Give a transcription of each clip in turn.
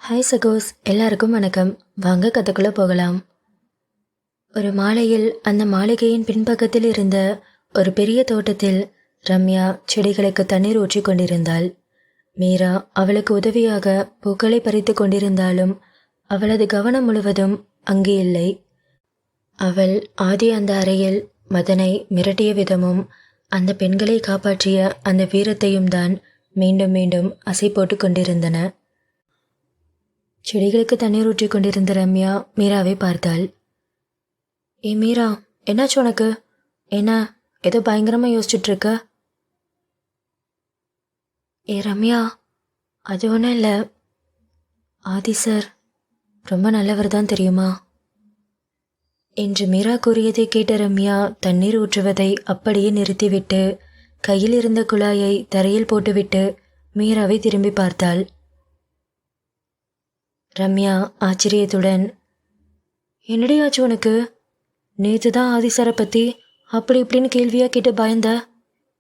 Hi சகோஸ், எல்லாருக்கும் வணக்கம். வாங்க கதைக்குள்ள போகலாம். ஒரு மாலையில் அந்த மாளிகையின் பின்பக்கத்தில் இருந்த ஒரு பெரிய தோட்டத்தில் ரம்யா செடிகளுக்கு தண்ணீர் ஊற்றி கொண்டிருந்தாள். மீரா அவளுக்கு உதவியாக பூக்களை பறித்து கொண்டிருந்தாலும் அவளது கவனம் முழுவதும் அங்கே இல்லை. அவள் ஆதி அந்த அறையில் மதனை மிரட்டிய விதமும் அந்த பெண்களை காப்பாற்றிய அந்த வீரத்தையும் தான் மீண்டும் மீண்டும் அசை போட்டு கொண்டிருந்தன. செடிகளுக்கு தண்ணீர் ஊற்றி கொண்டிருந்த ரம்யா மீராவை பார்த்தாள். ஏ மீரா, என்னாச்சு உனக்கு? என்ன ஏதோ பயங்கரமாக யோசிச்சுட்டு இருக்க? ஏ ரம்யா, அது ஒன்றும் இல்லை. ஆதி சார் ரொம்ப நல்லவர் தான் தெரியுமா என்று மீரா கூறியதை கேட்ட ரம்யா தண்ணீர் ஊற்றுவதை அப்படியே நிறுத்திவிட்டு கையில் இருந்த குழாயை தரையில் போட்டுவிட்டு மீராவை திரும்பி பார்த்தாள். ரம்யா ஆச்சரியத்துடன், என்னடி ஆச்சு உனக்கு? நேற்று தான் ஆதிசாரை பற்றி அப்படி இப்படின்னு கேள்வியாக கேட்டு பயந்த,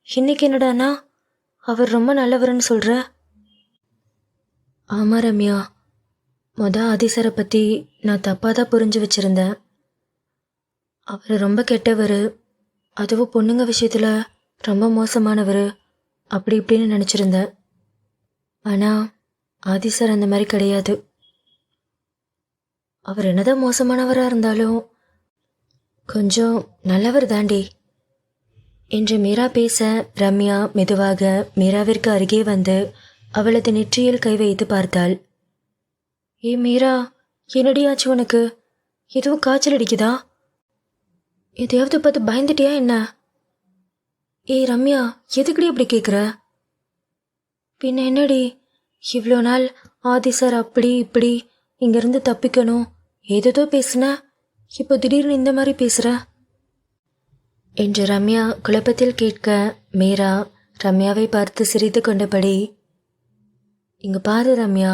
இன்னைக்கு என்னடானா அவர் ரொம்ப நல்லவர்னு சொல்கிற? ஆமாம் ரம்யா, ஆதிசாரை பற்றி நான் தப்பாக தான் புரிஞ்சு வச்சுருந்தேன். அவர் ரொம்ப கெட்டவர், அதுவும் பொண்ணுங்க விஷயத்தில் ரொம்ப மோசமானவர் அப்படி இப்படின்னு நினச்சிருந்தேன். ஆனால் ஆதிசார் அந்த மாதிரி கிடையாது. அவர் என்னதான் மோசமானவராக இருந்தாலும் கொஞ்சம் நல்லவர் தாண்டி என்று மீரா பேச ரம்யா மெதுவாக மீராவிற்கு அருகே வந்து அவளது நெற்றியில் கை வைத்து பார்த்தாள். ஏ மீரா, என்னடி ஆச்சு உனக்கு? எதுவும் காய்ச்சல் அடிக்குதா? எதையாவது பார்த்து பயந்துட்டியா என்ன? ஏய் ரம்யா, எதுக்குடி அப்படி கேட்குற? பின்ன என்னடி, இவ்வளோ நாள் ஆதி சார் அப்படி இப்படி இங்கேருந்து தப்பிக்கணும் ஏதேதோ பேசுன, இப்போ திடீர்னு இந்த மாதிரி பேசுகிற என்று ரம்யா குழப்பத்தில் கேட்க மீரா ரம்யாவை பார்த்து சிரித்து கொண்டபடி, இங்கே பாரு ரம்யா,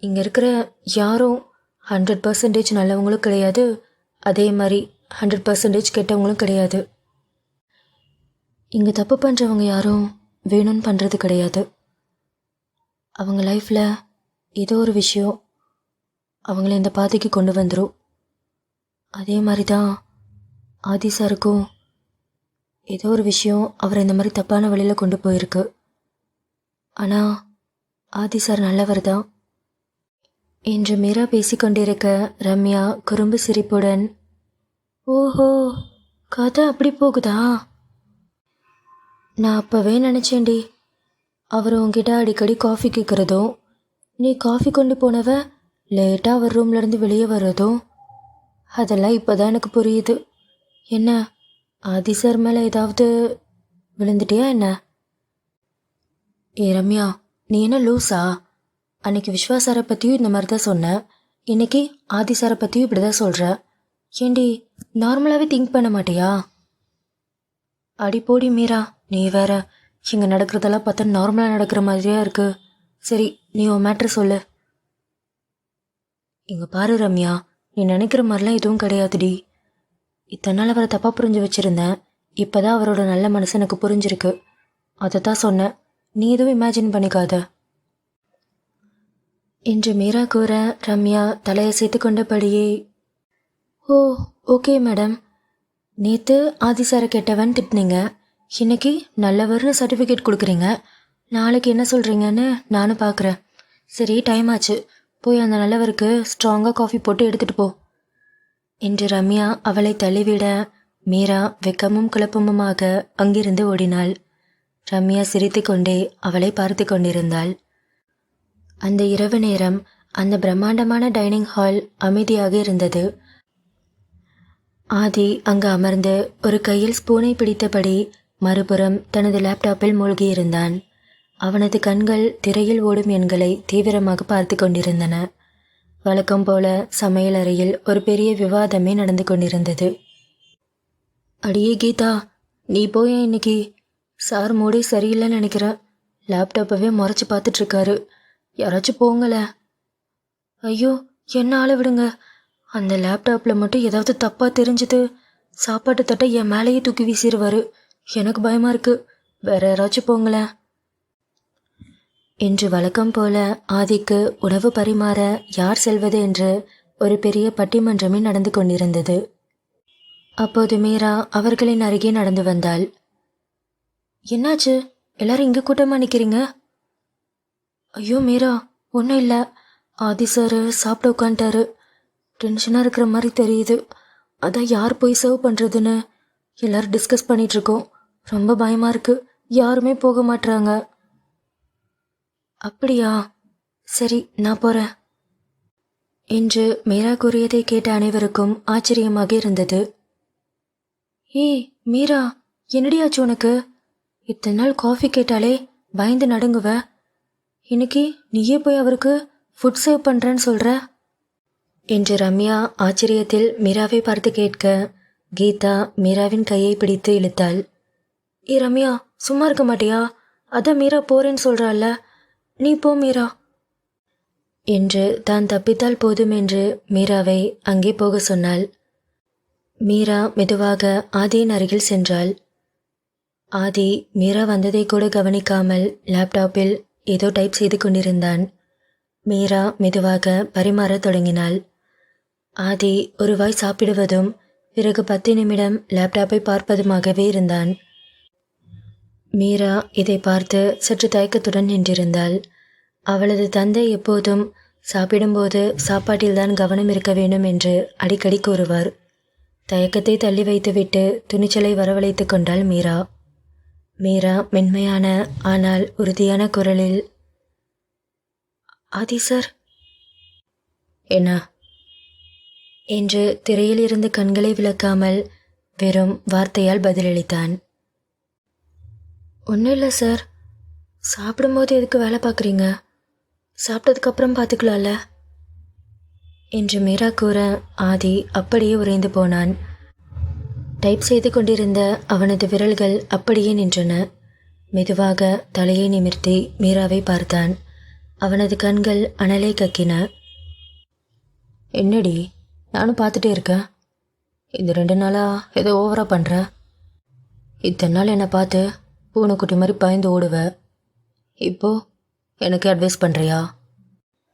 இங்கே இருக்கிற யாரும் 100% நல்லவங்களும் கிடையாது, அதே மாதிரி 100% கெட்டவங்களும் கிடையாது. இங்கே தப்பு பண்ணுறவங்க யாரும் வேணும்னு பண்ணுறது கிடையாது. அவங்க லைஃப்பில் ஏதோ ஒரு விஷயம் அவங்கள இந்த பாதைக்கு கொண்டு வந்துடும். அதே மாதிரி தான் ஆதி சாருக்கும் ஏதோ ஒரு விஷயம் அவரை இந்த மாதிரி தப்பான வழியில் கொண்டு போயிருக்கு. ஆனால் ஆதி சார் நல்லவர் தான் என்று மீரா பேசிக்கொண்டிருக்க ரம்யா குறும்பு சிரிப்புடன், ஓஹோ, கதை அப்படி போகுதா? நான் அப்போவே நினச்சேன்டி, அவர் உங்ககிட்ட அடிக்கடி காஃபி கேட்குறதும் நீ காஃபி கொண்டு போனவ லேட்டாக அவர் ரூம்லேருந்து வெளியே வர்றதும் அதெல்லாம் இப்போ தான் எனக்கு புரியுது. என்ன, ஆதி சார் மேலே ஏதாவது விழுந்துட்டியா என்ன? ஏ ரம்யா, நீ என்ன லூஸா? அன்னைக்கு விஸ்வாசாரை பற்றியும் இந்த மாதிரி தான் சொன்னேன், இன்னைக்கு ஆதி சாரை பற்றியும் இப்படி தான் சொல்கிற. ஏண்டி, நார்மலாகவே திங்க் பண்ண மாட்டியா? அடி போடி மீரா, நீ வேற. இங்கே நடக்கிறதெல்லாம் பார்த்தா நார்மலாக நடக்கிற மாதிரியா இருக்கு. சரி, நீ உன் மேட்ரு சொல்லு. இங்கே பாரு ரம்யா, நீ நினைக்கிற மாதிரிலாம் எதுவும் கிடையாதுடி. இத்தனை நாள் அவரை தப்பாக புரிஞ்சு வச்சுருந்தேன், இப்போ தான் அவரோட நல்ல மனசு எனக்கு புரிஞ்சிருக்கு. அதை தான் சொன்னேன், நீ எதுவும் இமேஜின் பண்ணிக்காத என்று மீரா கூற ரம்யா தலையசைத்து கொண்டபடியே, ஓ ஓகே மேடம், நேற்று ஆதிசாரை கெட்டவன் திட்டினீங்க, இன்னைக்கு நல்லவர்னு சர்டிஃபிகேட் கொடுக்குறீங்க, நாளைக்கு என்ன சொல்கிறீங்கன்னு நானும் பார்க்குறேன். சரி, டைம் ஆச்சு, போய் அந்த நல்லவருக்கு ஸ்ட்ராங்காக காஃபி போட்டு எடுத்துகிட்டு போ என்று ரம்யா அவளை தள்ளிவிட மீரா வெக்கமும் குழப்பமுமாக அங்கிருந்து ஓடினாள். ரம்யா சிரித்து கொண்டே அவளை பார்த்து கொண்டிருந்தாள். அந்த இரவு நேரம் அந்த பிரம்மாண்டமான டைனிங் ஹால் அமைதியாக இருந்தது. ஆதி அங்கு அமர்ந்து ஒரு கையில் ஸ்பூனை பிடித்தபடி மறுபுறம் தனது லேப்டாப்பில் மூழ்கியிருந்தான். அவனது கண்கள் திரையில் ஓடும் எண்களை தீவிரமாக பார்த்து கொண்டிருந்தன. வழக்கம் போல சமையலறையில் ஒரு பெரிய விவாதமே நடந்து கொண்டிருந்தது. அடியே கீதா, நீ போய் இன்னைக்கு சார் மூடே சரியில்லைன்னு நினைக்கிற, லேப்டாப்பவே முறைச்சி பார்த்துட்ருக்காரு, யாராச்சும் போங்கள. ஐயோ, என்ன ஆள விடுங்க, அந்த லேப்டாப்பில் மட்டும் ஏதாவது தப்பாக தெரிஞ்சுது சாப்பாட்டு தட்டை என் மேலேயே தூக்கி வீசிடுவார், எனக்கு பயமாக இருக்குது, வேற யாராச்சும் போங்களேன் இன்று வழக்கம் போல ஆதிக்கு உணவு பரிமாற யார் செல்வது என்று ஒரு பெரிய பட்டிமன்றமே நடந்து கொண்டிருந்தது. அப்போது மீரா அவர்களின் அருகே நடந்து வந்தாள். என்னாச்சு, எல்லாரும் இங்கே கூட்டமாக நிற்கிறீங்க? ஐயோ மீரா, ஒன்றும் இல்லை. ஆதி சார் சாப்பிட உட்காந்துட்டாரு. டென்ஷனாக இருக்கிற மாதிரி தெரியுது. அதான் யார் போய் சர்வ் பண்ணுறதுன்னு எல்லாரும் டிஸ்கஸ் பண்ணிகிட்ருக்கோம். ரொம்ப பயமாக இருக்கு. யாருமே போக மாட்றாங்க. அப்படியா, சரி நான் போகிறேன் என்று மீரா கூறியதை கேட்ட அனைவருக்கும் ஆச்சரியமாக இருந்தது. ஏய் மீரா, என்னடி ஆச்சு உனக்கு? இத்தனை நாள் காஃபி கேட்டாலே பயந்து நடுங்குவ. இன்னைக்கு நீயே போய் அவருக்கு ஃபுட் சர்வ் பண்ணுறேன்னு சொல்கிற என்று ரம்யா ஆச்சரியத்தில் மீராவை பார்த்து கேட்க, கீதா மீராவின் கையை பிடித்து இழுத்தாள். ஏ ரம்யா, சும்மா இருக்க மாட்டியா? அதான் மீரா போறேன்னு சொல்கிறாள்ல, நீ போ மீரா என்று தான் தப்பித்தால் போதும் என்று மீராவை அங்கே போக சொன்னாள். மீரா மெதுவாக ஆதியின் அருகில் சென்றாள். ஆதி மீரா வந்ததை கூட கவனிக்காமல் லேப்டாப்பில் ஏதோ டைப் செய்து கொண்டிருந்தான். மீரா மெதுவாக பரிமாறத் தொடங்கினாள். ஆதி ஒரு வாய் சாப்பிடுவதும் பிறகு 10 நிமிடம் லேப்டாப்பை பார்ப்பதுமாகவே இருந்தான். மீரா இதை பார்த்து சற்று தயக்கத்துடன் நின்றிருந்தாள். அவளது தந்தை எப்போதும் சாப்பிடும்போது சாப்பாட்டில்தான் கவனம் இருக்க வேண்டும் என்று அடிக்கடி கூறுவார். தயக்கத்தை தள்ளி வைத்துவிட்டு துணிச்சலை வரவழைத்து கொண்டாள் மீரா. மீரா மென்மையான ஆனால் உறுதியான குரலில், ஆதி சார். என்ன என்று திரையில் இருந்து கண்களை விளக்காமல் வெறும் வார்த்தையால் பதிலளித்தான். ஒன்றும் இல்லை சார். சாப்பிடும்போது எதுக்கு வேலை பார்க்குறீங்க? சாப்பிட்டதுக்கப்புறம் பார்த்துக்கலாம்ல என்று மீரா கூற ஆதி அப்படியே உறைந்து போனான். டைப் செய்து கொண்டிருந்த அவனது விரல்கள் அப்படியே நின்றன. மெதுவாக தலையை நிமிர்த்தி மீராவை பார்த்தான். அவனது கண்கள் அனலை கக்கின. என்னடி, நானும் பார்த்துட்டே இருக்கேன். இந்த 2 நாளாக ஏதோ ஓவராக பண்ணுற. இத்தனை நாள் என்னை பார்த்து பூனைக்குட்டி மாதிரி பயந்து ஓடுவ. இப்போ எனக்கு அட்வைஸ் பண்ணுறியா?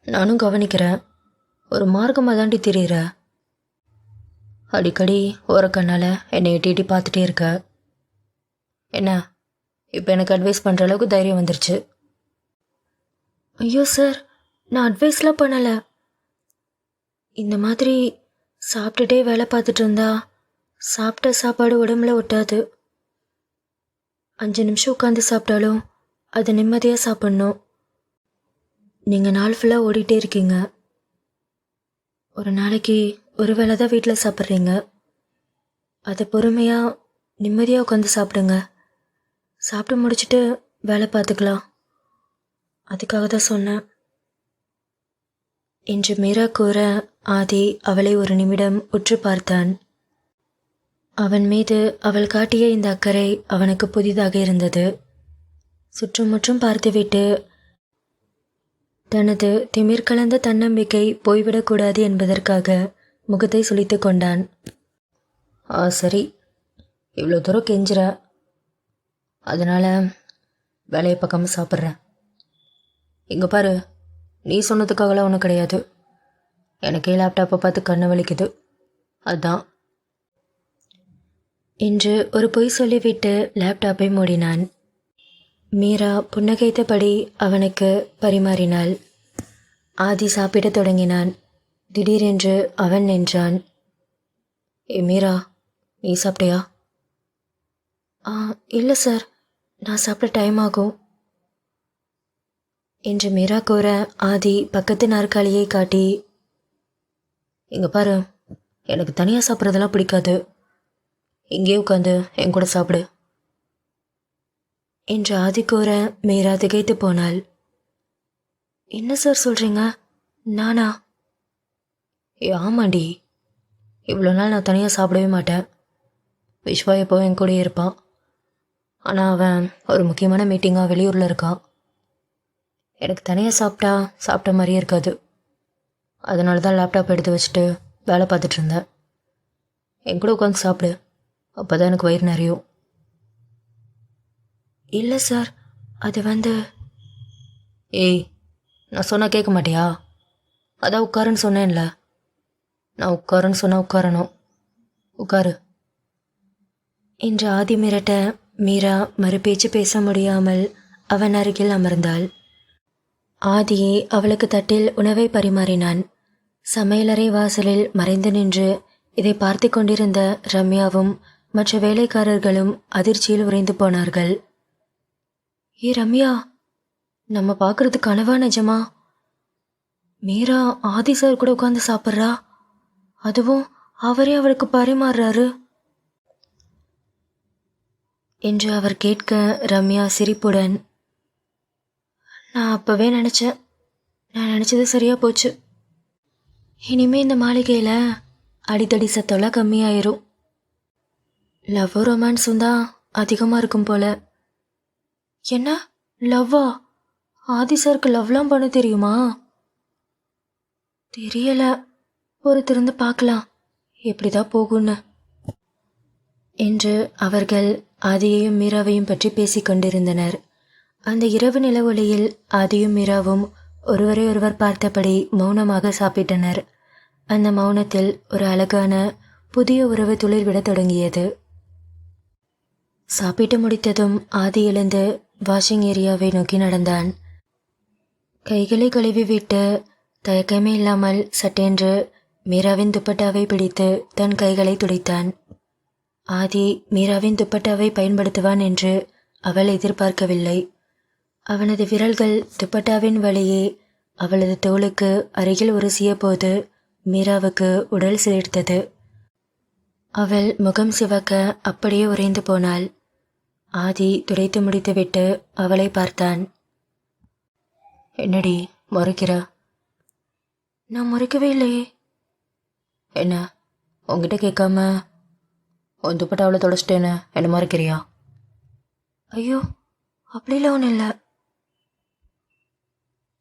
நானும் கவனிக்கிறேன். ஒரு மார்க்கமாக தாண்டி திரியிற. அடிக்கடி ஓரக்கண்ணால் என்னை எட்டி பார்த்துட்டே இருக்க. என்ன, இப்போ எனக்கு அட்வைஸ் பண்ணுற அளவுக்கு தைரியம் வந்துருச்சு? ஐயோ சார், நான் அட்வைஸ்லாம் பண்ணலை. இந்த மாதிரி சாப்பிட்டுட்டே வேலை பார்த்துட்டு இருந்தா சாப்பிட்ட சாப்பாடு உடம்புல ஒட்டாது. 5 நிமிஷம் உட்காந்து சாப்பிட்டாலும் அதை நிம்மதியாக சாப்பிட்ணும். நீங்கள் நாள் ஃபுல்லாக ஓடிட்டே இருக்கீங்க. ஒரு நாளைக்கு ஒரு வேளை தான் வீட்டில் சாப்பிட்றீங்க. அதை பொறுமையாக நிம்மதியாக உட்காந்து சாப்பிடுங்க. சாப்பிட்டு முடிச்சுட்டு வேலை பார்த்துக்கலாம். அதுக்காக தான் சொன்னேன் என்று மீரா கூற ஆதி அவளை ஒரு நிமிடம் உற்று பார்த்தான். அவன் மீது அவள் காட்டிய இந்த அக்கறை அவனுக்கு புதிதாக இருந்தது. சுற்றுமுற்றும் பார்த்துவிட்டு தனது திமிர் கலந்த தன்னம்பிக்கை போய்விடக்கூடாது என்பதற்காக முகத்தை சுளித்து கொண்டான். சரி, இவ்வளோ தூரம் கெஞ்சுற, அதனால் வேலையை பக்கமாக சாப்பிட்றேன். இங்கே பாரு, நீ சொன்னதுக்காகலாம் ஒன்றும் கிடையாது. எனக்கே லேப்டாப்பை பார்த்து கண்ணு வலிக்குது, அதுதான் என்று ஒரு பொய் சொல்லிவிட்டு லேப்டாப்பை மூடினான். மீரா புன்னகைத்தபடி அவனுக்கு பரிமாறினாள். ஆதி சாப்பிடத் தொடங்கினான். திடீரென்று அவன் நின்றான். ஏ மீரா, நீ சாப்பிட்டியா? இல்லை சார், நான் சாப்பிட டைம் ஆகும் என்று மீரா கூற ஆதி பக்கத்து நாற்காலியை காட்டி, இங்கே பாரு, எனக்கு தனியாக சாப்பிட்றதெல்லாம் பிடிக்காது. இங்கே உட்காந்து என் கூட சாப்பிடு என்று ஆதி கூற மீரா திகைத்து போனாள். என்ன சார் சொல்கிறீங்க? நானா? ஆமாண்டி, இவ்வளோ நாள் நான் தனியாக சாப்பிடவே மாட்டேன். விஸ்வா எப்போ என் கூடயே இருப்பான். ஆனால் அவன் ஒரு முக்கியமான மீட்டிங்காக வெளியூரில் இருக்கான். எனக்கு தனியாக சாப்பிட்ட மாதிரியே இருக்காது. அதனால தான் லேப்டாப் எடுத்து வச்சுட்டு வேலை பார்த்துட்டு இருந்தேன். என் கூட உட்காந்து சாப்பிடு, அப்போ தான் எனக்கு வயிறு நிறையும். இல்லை சார், அது ஏய், நான் சொன்னால் கேட்க மாட்டியா? அதான் உட்காருன்னு சொன்னேன்ல. நான் உட்காருன்னு சொன்னால் உட்காரணும். உட்காரு என்று ஆதி மிரட்ட மீரா மறுபேச்சு பேச முடியாமல் அவன் அருகில் அமர்ந்தாள். ஆதியே அவளுக்கு தட்டில் உணவை பரிமாறினான். சமையலறை வாசலில் மறைந்து நின்று இதை பார்த்து கொண்டிருந்த ரம்யாவும் மற்ற வேலைக்காரர்களும் அதிர்ச்சியில் உறைந்து போனார்கள். ஏ ரம்யா, நம்ம பார்க்கறது கனவா நிஜமா? மீரா ஆதி சார் கூட உட்காந்து சாப்பிட்றா, அதுவும் அவரே அவளுக்கு பரிமாறுறாரு என்று அவர் கேட்க ரம்யா சிரிப்புடன், நான் அப்பவே நினச்சேன், நான் நினச்சது சரியா போச்சு. இனிமே இந்த மாளிகையில் அடித்தடி சத்தம்லாம் கம்மியாயிரும். லவ் ரொமான்ஸும் தான் அதிகமாக இருக்கும் போல. என்ன லவ்வா? ஆதி சாருக்கு லவ்லாம் பண்ண தெரியுமா? தெரியல, ஒரு திறந்து பார்க்கலாம் எப்படிதான் போகும்னு என்று அவர்கள் ஆதியையும் மீராவையும் பற்றி பேசிக் கொண்டிருந்தனர். அந்த இரவு நில ஒளியில் ஆதியும் மீராவும் ஒருவரை ஒருவர் பார்த்தபடி மௌனமாக சாப்பிட்டனர். அந்த மௌனத்தில் ஒரு அழகான புதிய உறவு துளிர்விட தொடங்கியது. சாப்பிட்டு முடித்ததும் ஆதி எழுந்து வாஷிங் ஏரியாவை நோக்கி நடந்தான். கைகளை கழுவி விட்டு தயக்கமே இல்லாமல் சட்டென்று மீராவின் துப்பட்டாவை பிடித்து தன் கைகளை துடைத்தான். ஆதி மீராவின் துப்பட்டாவை பயன்படுத்துவான் என்று அவள் எதிர்பார்க்கவில்லை. அவனது விரல்கள் துப்பட்டாவின் வழியே அவளது தோளுக்கு அருகில் உரசிய போது மீராவுக்கு உடல் சிலிர்த்தது. அவள் முகம் சிவக்க அப்படியே உறைந்து போனாள். ஆதி துடைத்து முடித்துவிட்டு அவளை பார்த்தான். என்னடி முறைக்கிற? நான் முறைக்கவே இல்லையே. என்ன, உங்ககிட்ட கேட்காம உன் துப்பட்டாவில் தொடச்சிட்டேன்னு என்ன மறைக்கிறியா? ஐயோ, அப்படிலாம் ஒன்றும் இல்லை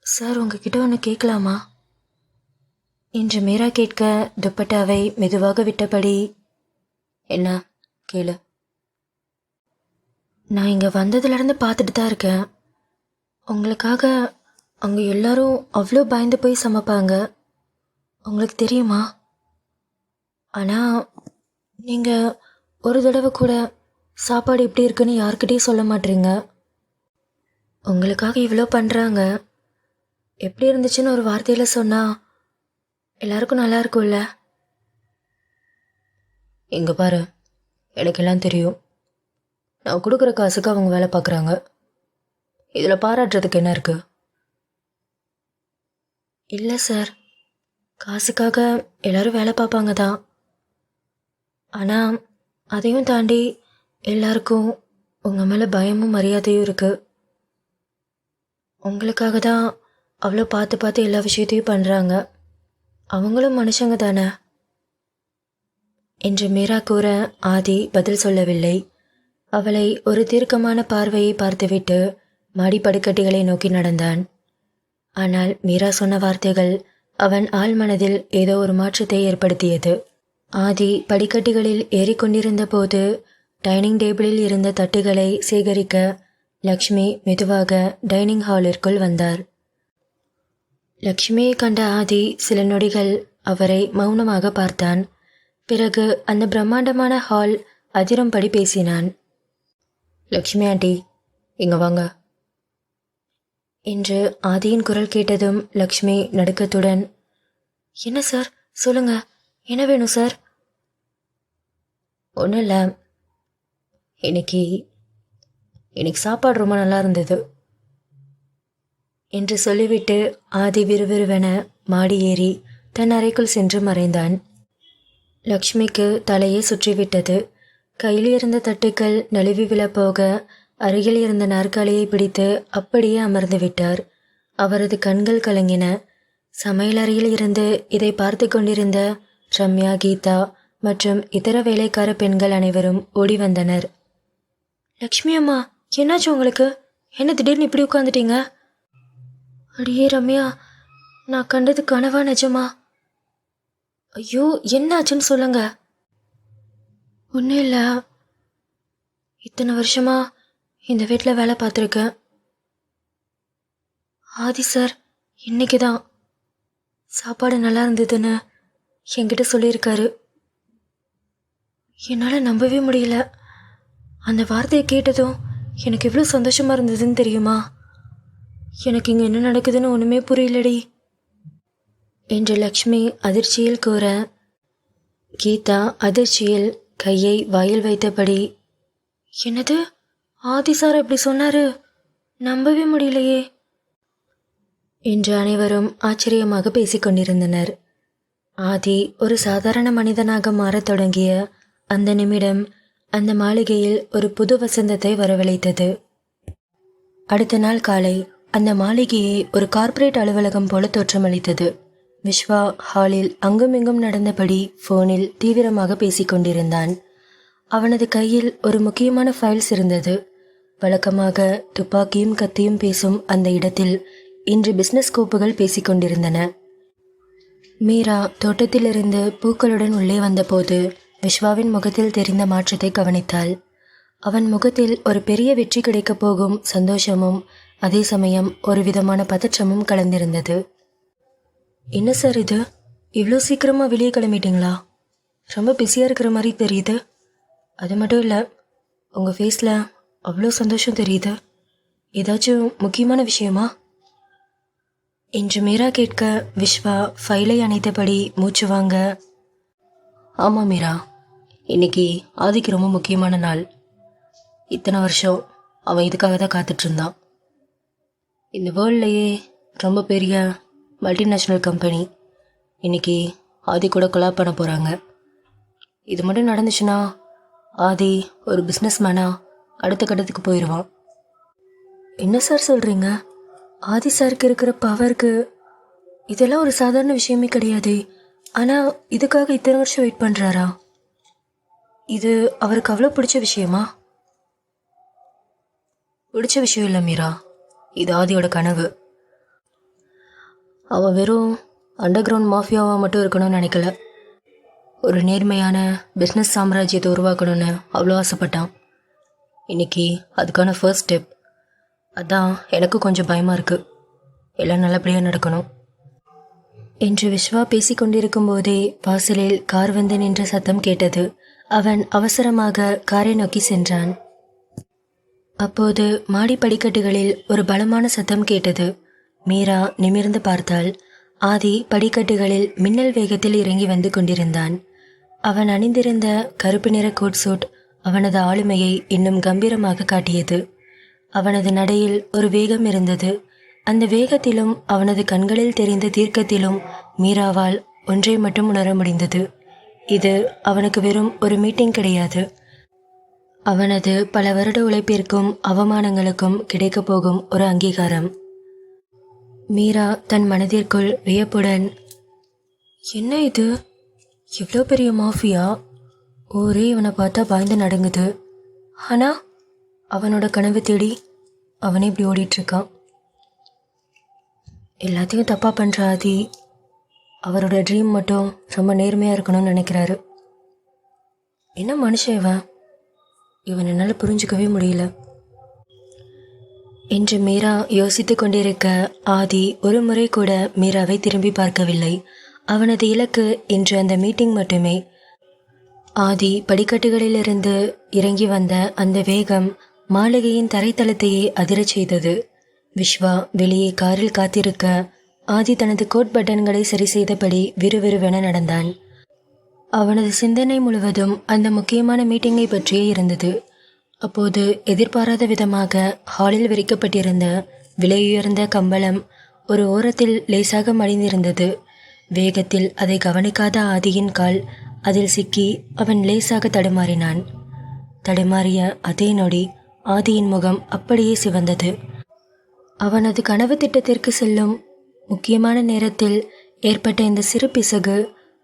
சார், உங்ககிட்ட ஒன்று கேட்கலாமா என்று மீரா கேட்க துப்பட்டாவை மெதுவாக விட்டபடி, என்ன கேளு. நான் இங்கே வந்ததுலேருந்து பார்த்துட்டு தான் இருக்கேன். உங்களுக்காக அங்கே எல்லாரும் அவ்வளோ பயந்து போய் சமைப்பாங்க, உங்களுக்கு தெரியுமா? ஆனால் நீங்கள் ஒரு தடவை கூட சாப்பாடு எப்படி இருக்குன்னு யார்கிட்டையும் சொல்ல மாட்டீங்க. உங்களுக்காக இவ்வளோ பண்ணுறாங்க, எப்படி இருந்துச்சுன்னு ஒரு வார்த்தையில் சொன்னால் எல்லாருக்கும் நல்லா இருக்கும்ல. இங்கே பாரு, எனக்கு எல்லாம் தெரியும். நான் கொடுக்குற காசுக்கு அவங்க வேலை பார்க்குறாங்க. இதில் பாராட்டுறதுக்கு என்ன இருக்குது? இல்லை சார், காசுக்காக எல்லாரும் வேலை பார்ப்பாங்க தான். ஆனால் அதையும் தாண்டி எல்லாருக்கும் உங்கள் மேலே பயமும் மரியாதையும் இருக்குது. உங்களுக்காக தான் அவ்வளோ பார்த்து பார்த்து எல்லா விஷயத்தையும் பண்ணுறாங்க. அவங்களும் மனுஷங்க தானே என்று மீரா கூற ஆதி பதில் சொல்லவில்லை. அவளை ஒரு தீர்க்கமான பார்வையை பார்த்துவிட்டு மாடி படிக்கட்டுகளை நோக்கி நடந்தான். ஆனால் மீரா சொன்ன வார்த்தைகள் அவன் ஆழ்மனதில் ஏதோ ஒரு மாற்றத்தை ஏற்படுத்தியது. ஆதி படிக்கட்டுகளில் ஏறிக்கொண்டிருந்த போது டைனிங் டேபிளில் இருந்த தட்டுகளை சேகரிக்க லக்ஷ்மி மெதுவாக டைனிங் ஹாலிற்குள் வந்தார். லக்ஷ்மியை கண்ட ஆதி சில நொடிகள் அவரை மௌனமாக பார்த்தான். பிறகு அந்த பிரம்மாண்டமான ஹால் அதிரும்படி பேசினான். லக்ஷ்மி ஆண்டி, இங்க வாங்க என்று ஆதியின் குரல் கேட்டதும் லக்ஷ்மி நடுக்கத்துடன், என்ன சார், சொல்லுங்க, என்ன வேணும் சார்? ஒன்றும் இல்லை, இன்னைக்கு சாப்பாடு ரொம்ப நல்லா இருந்தது என்று சொல்லிவிட்டு ஆதி விறுவிறுவென மாடி ஏறி தன் அறைக்குள் சென்று மறைந்தான். லக்ஷ்மிக்கு தலையே சுற்றிவிட்டது. கையில் இருந்த தட்டுக்கள் நழுவி விழப்போக அருகில் இருந்த நாற்காலியை பிடித்து அப்படியே அமர்ந்து விட்டார். அவரது கண்கள் கலங்கின. சமையலறையில் இருந்து இதை பார்த்து கொண்டிருந்த ரம்யா, கீதா மற்றும் இதர வேலைக்கார பெண்கள் அனைவரும் ஓடி வந்தனர். லக்ஷ்மி அம்மா, என்னாச்சு உங்களுக்கு? என்ன திடீர்னு இப்படி உட்காந்துட்டீங்க? அடியே ரம்யா, நான் கண்டது கனவா நிஜமா? ஐயோ, என்னாச்சுன்னு சொல்லுங்க. ஒன்றும் இல்லை, இத்தனை வருஷமா இந்த வீட்டில் வேலை பார்த்துருக்கேன். ஆதி சார் இன்னைக்கு தான் சாப்பாடு நல்லா இருந்ததுன்னு என்கிட்ட சொல்லியிருக்காரு. என்னால் நம்பவே முடியல. அந்த வார்த்தையை கேட்டதும் எனக்கு எவ்வளோ சந்தோஷமாக இருந்ததுன்னு தெரியுமா? எனக்கு இங்கே என்ன நடக்குதுன்னு ஒன்றுமே புரியலடி என்று லக்ஷ்மி அதிர்ச்சியில் கூற, கீதா அதிர்ச்சியில் கையை வாயில் வைத்தபடி, என்னது ஆதி சார் அப்படி சொன்னாரு? நம்பவே முடியலையே என்று அனைவரும் ஆச்சரியமாக பேசிக்கொண்டிருந்தனர். ஆதி ஒரு சாதாரண மனிதனாக மாறத் தொடங்கிய அந்த நிமிடம் அந்த மாளிகையில் ஒரு புது வசந்தத்தை வரவழைத்தது. அடுத்த நாள் காலை அந்த மாளிகையை ஒரு கார்ப்பரேட் அலுவலகம் போல தோற்றமளித்தது. விஸ்வா ஹாலில் அங்குமிங்கும் நடந்தபடி ஃபோனில் தீவிரமாக பேசிக்கொண்டிருந்தான். அவனது கையில் ஒரு முக்கியமான ஃபைல்ஸ் இருந்தது. வழக்கமாக துப்பாக்கியும் கத்தியும் பேசும் அந்த இடத்தில் இன்று பிசினஸ் கோப்புகள் பேசிக்கொண்டிருந்தன. மீரா தோட்டத்திலிருந்து பூக்களுடன் உள்ளே வந்தபோது விஸ்வாவின் முகத்தில் தெரிந்த மாற்றத்தை கவனித்தாள். அவன் முகத்தில் ஒரு பெரிய வெற்றி கிடைக்கப் போகும் சந்தோஷமும் அதே சமயம் ஒரு விதமான பதற்றமும் கலந்திருந்தது. என்ன சார் இது, இவ்வளோ சீக்கிரமாக வெளியே கிளம்பிட்டீங்களா? ரொம்ப பிஸியாக இருக்கிற மாதிரி தெரியுது. அது மட்டும் இல்லை, உங்கள் ஃபேஸில் அவ்வளோ சந்தோஷம் தெரியுது. ஏதாச்சும் முக்கியமான விஷயமா என்று மீரா கேட்க, விஸ்வா ஃபைலை அணைத்தபடி மூச்சு வாங்க, ஆமாம் மீரா, இன்னைக்கு ஆதிக்கு ரொம்ப முக்கியமான நாள். இத்தனை வருஷம் அவன் இதுக்காக தான் காத்துட்ருந்தான். இந்த வேர்ல்ட்லேயே ரொம்ப பெரிய மல்டிநேஷ்னல் கம்பெனி இன்னைக்கு ஆதி கூட கொலாப் பண்ண போகிறாங்க. இது மட்டும் நடந்துச்சுன்னா ஆதி ஒரு பிஸ்னஸ் மேனாக அடுத்த கட்டத்துக்கு போயிடுவான். என்ன சார் சொல்கிறீங்க? ஆதி சாருக்கு இருக்கிற பவருக்கு இதெல்லாம் ஒரு சாதாரண விஷயமே கிடையாது. ஆனால் இதுக்காக இத்தனை வருஷம் வெயிட் பண்ணுறாரா? இது அவருக்கு அவ்வளோ பிடிச்ச விஷயமா? பிடிச்ச விஷயம் இல்லை மீரா, இது ஆதியோட கனவு. அவன் வெறும் அண்டர் கிரவுண்ட் மாஃபியாவாக மட்டும் இருக்கணும்னு நினைக்கல. ஒரு நேர்மையான பிஸ்னஸ் சாம்ராஜ்யத்தை உருவாக்கணும்னு அவ்வளோ ஆசைப்பட்டான். இன்னைக்கு அதுக்கான ஃபர்ஸ்ட் ஸ்டெப். அதான் எனக்கு கொஞ்சம் பயமாக இருக்குது. எல்லாம் நல்லபடியாக நடக்கணும் என்று விஸ்வா பேசிக்கொண்டிருக்கும் போதே வாசலில் கார் வந்து நின்ற சத்தம் கேட்டது. அவன் அவசரமாக காரை நோக்கி சென்றான். அப்போது மாடி படிக்கட்டுகளில் ஒரு பலமான சத்தம் கேட்டது. மீரா நிமிர்ந்து பார்த்தாள். ஆதி படிக்கட்டுகளில் மின்னல் வேகத்தில் இறங்கி வந்து கொண்டிருந்தான். அவன் அணிந்திருந்த கருப்பு நிற கோட் சூட் அவனது ஆளுமையை இன்னும் கம்பீரமாக காட்டியது. அவனது நடையில் ஒரு வேகம் இருந்தது. அந்த வேகத்திலும் அவனது கண்களில் தெரிந்த தீர்க்கத்திலும் மீராவால் ஒன்றை மட்டும் உணர முடிந்தது. இது அவனுக்கு வெறும் ஒரு மீட்டிங் கிடையாது. அவனது பல வருட உழைப்பிற்கும் அவமானங்களுக்கும் கிடைக்கப் போகும் ஒரு அங்கீகாரம். மீரா தன் மனதிற்குள் வியப்புடன், என்ன இது, எவ்வளோ பெரிய மாஃபியா, ஊரே இவனை பார்த்தா பயந்து நடுங்குது. ஆனால் அவனோட கனவு தேடி அவனே இப்படி ஓடிட்டுருக்கான். எல்லாத்தையும் தப்பாக பண்ணுற ஆதி அவரோட ட்ரீம் மட்டும் ரொம்ப நேர்மையாக இருக்கணும்னு நினைக்கிறாரு. என்ன மனுஷன் இவன் என்னால் புரிஞ்சுக்கவே முடியல என்று மீரா யோசித்து கொண்டிருக்க, ஆதி ஒரு முறை கூட மீராவை திரும்பி பார்க்கவில்லை. அவனது இலக்கு இன்று அந்த மீட்டிங் மட்டுமே. ஆதி படிக்கட்டுகளிலிருந்து இறங்கி வந்த அந்த வேகம் மாளிகையின் தரைத்தளத்தையே அதிரச் செய்தது. விஸ்வா வெளியே காரில் காத்திருக்க, ஆதி தனது கோட் பட்டன்களை சரி செய்தபடி விறுவிறுவென நடந்தான். அவனது சிந்தனை முழுவதும் அந்த முக்கியமான மீட்டிங்கை பற்றியே இருந்தது. அப்போது எதிர்பாராத விதமாக ஹாலில் விரிக்கப்பட்டிருந்த விலையுயர்ந்த கம்பளம் ஒரு ஓரத்தில் லேசாக மடிந்திருந்தது. வேகத்தில் அதை கவனிக்காத ஆதியின் கால் அதில் சிக்கி அவன் லேசாக தடுமாறினான். தடுமாறிய அதே நொடி ஆதியின் முகம் அப்படியே சிவந்தது. அவனது கனவு திட்டத்திற்கு செல்லும் முக்கியமான நேரத்தில் ஏற்பட்ட இந்த சிறு பிசகு